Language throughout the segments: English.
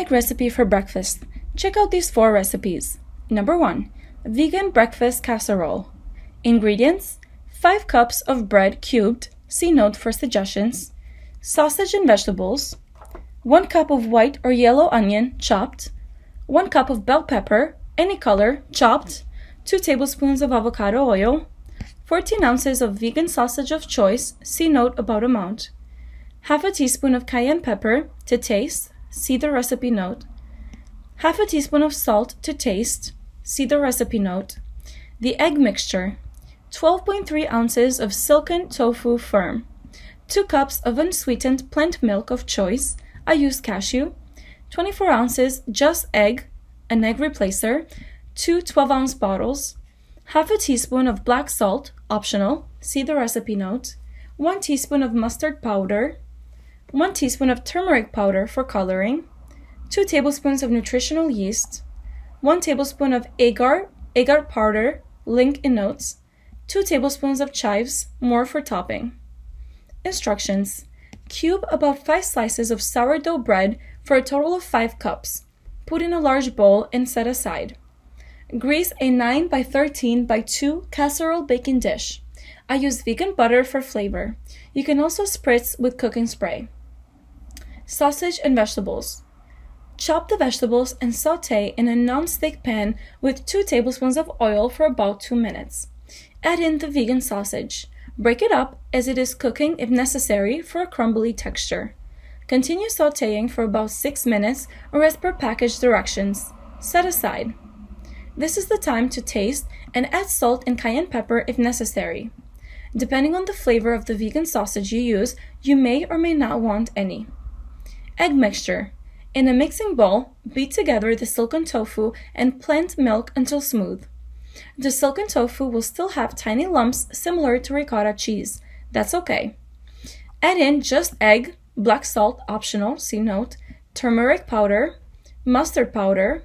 egg recipe for breakfast. Check out these 4 recipes. Number 1. Vegan breakfast casserole. Ingredients: 5 cups of bread cubed, see note for suggestions, sausage and vegetables, 1 cup of white or yellow onion chopped, 1 cup of bell pepper, any color, chopped, 2 tablespoons of avocado oil, 14 ounces of vegan sausage of choice, see note about amount, half a teaspoon of cayenne pepper to taste, see the recipe note, half a teaspoon of salt to taste, see the recipe note, the egg mixture, 12.3 ounces of silken tofu firm, 2 cups of unsweetened plant milk of choice, I use cashew, 24 ounces just egg, an egg replacer, 2 12-ounce bottles, half a teaspoon of black salt, optional, see the recipe note, 1 teaspoon of mustard powder, 1 teaspoon of turmeric powder for coloring, 2 tablespoons of nutritional yeast, 1 tablespoon of agar powder, link in notes, 2 tablespoons of chives, more for topping. Instructions: cube about 5 slices of sourdough bread for a total of 5 cups. Put in a large bowl and set aside. Grease a 9 by 13 by 2 casserole baking dish. I use vegan butter for flavor. You can also spritz with cooking spray. Sausage and vegetables. Chop the vegetables and sauté in a non-stick pan with 2 tablespoons of oil for about 2 minutes. Add in the vegan sausage. Break it up as it is cooking if necessary for a crumbly texture. Continue sautéing for about 6 minutes or as per package directions. Set aside. This is the time to taste and add salt and cayenne pepper if necessary. Depending on the flavor of the vegan sausage you use, you may or may not want any. Egg mixture. In a mixing bowl, beat together the silken tofu and plant milk until smooth. The silken tofu will still have tiny lumps similar to ricotta cheese. That's okay. Add in just egg, black salt, optional, see note, turmeric powder, mustard powder,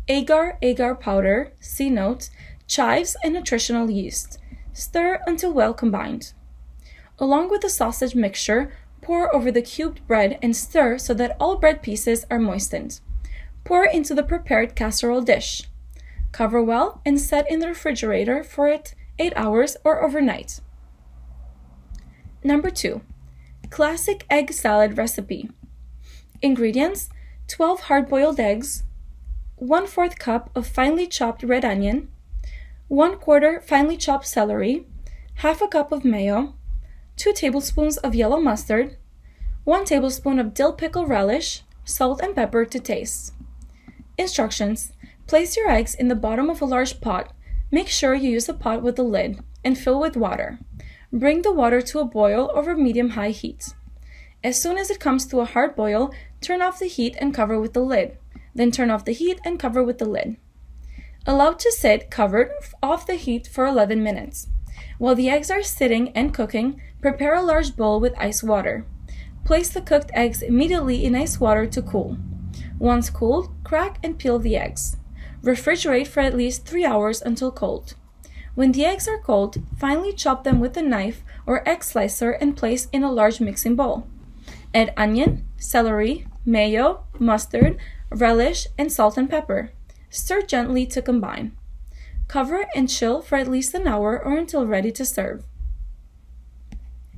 agar powder, see note, chives, and nutritional yeast. Stir until well combined. Along with the sausage mixture, pour over the cubed bread and stir so that all bread pieces are moistened. Pour into the prepared casserole dish. Cover well and set in the refrigerator for 8 hours or overnight. Number 2. Classic egg salad recipe. Ingredients: 12 hard-boiled eggs, 1/4 cup of finely chopped red onion, 1/4 finely chopped celery, half a cup of mayo, 2 tablespoons of yellow mustard, 1 tablespoon of dill pickle relish, salt and pepper to taste. Instructions: place your eggs in the bottom of a large pot. Make sure you use a pot with a lid and fill with water. Bring the water to a boil over medium-high heat. As soon as it comes to a hard boil, turn off the heat and cover with the lid. Then turn off the heat and cover with the lid. Allow to sit covered off the heat for 11 minutes. While the eggs are sitting and cooking, prepare a large bowl with ice water. Place the cooked eggs immediately in ice water to cool. Once cooled, crack and peel the eggs. Refrigerate for at least 3 hours until cold. When the eggs are cold, finely chop them with a knife or egg slicer and place in a large mixing bowl. Add onion, celery, mayo, mustard, relish, and salt and pepper. Stir gently to combine. Cover and chill for at least an hour or until ready to serve.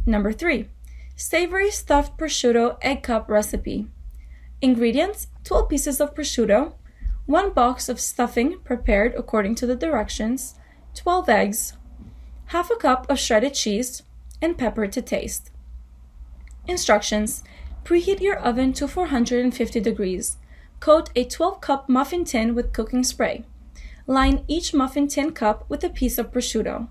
Number 3. Savory stuffed prosciutto egg cup recipe. Ingredients: 12 pieces of prosciutto, 1 box of stuffing prepared according to the directions, 12 eggs, half a cup of shredded cheese, and pepper to taste. Instructions: preheat your oven to 450 degrees. Coat a 12-cup muffin tin with cooking spray. Line each muffin tin cup with a piece of prosciutto.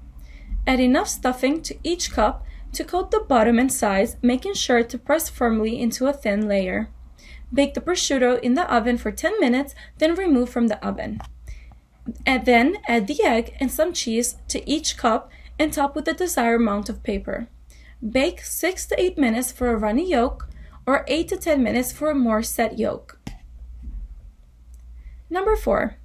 Add enough stuffing to each cup to coat the bottom and sides, making sure to press firmly into a thin layer. Bake the prosciutto in the oven for 10 minutes, then remove from the oven. And then add the egg and some cheese to each cup and top with the desired amount of paper. Bake 6 to 8 minutes for a runny yolk or 8 to 10 minutes for a more set yolk. Number 4.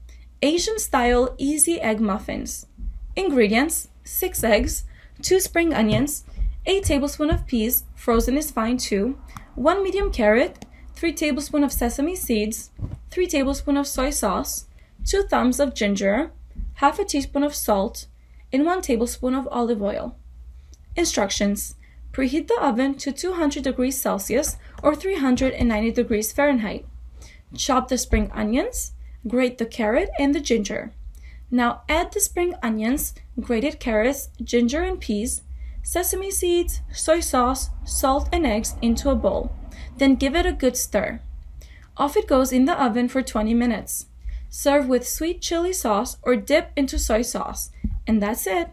Asian-style easy egg muffins. Ingredients: 6 eggs, 2 spring onions, 8 tablespoons of peas, frozen is fine too, 1 medium carrot, 3 tablespoons of sesame seeds, 3 tablespoons of soy sauce, 2 thumbs of ginger, half a teaspoon of salt, and 1 tablespoon of olive oil. Instructions: preheat the oven to 200 degrees Celsius or 390 degrees Fahrenheit. Chop the spring onions, grate the carrot and the ginger. Now add the spring onions, grated carrots, ginger and peas, sesame seeds, soy sauce, salt, and eggs into a bowl. Then give it a good stir. Off it goes in the oven for 20 minutes. Serve with sweet chili sauce or dip into soy sauce. And that's it.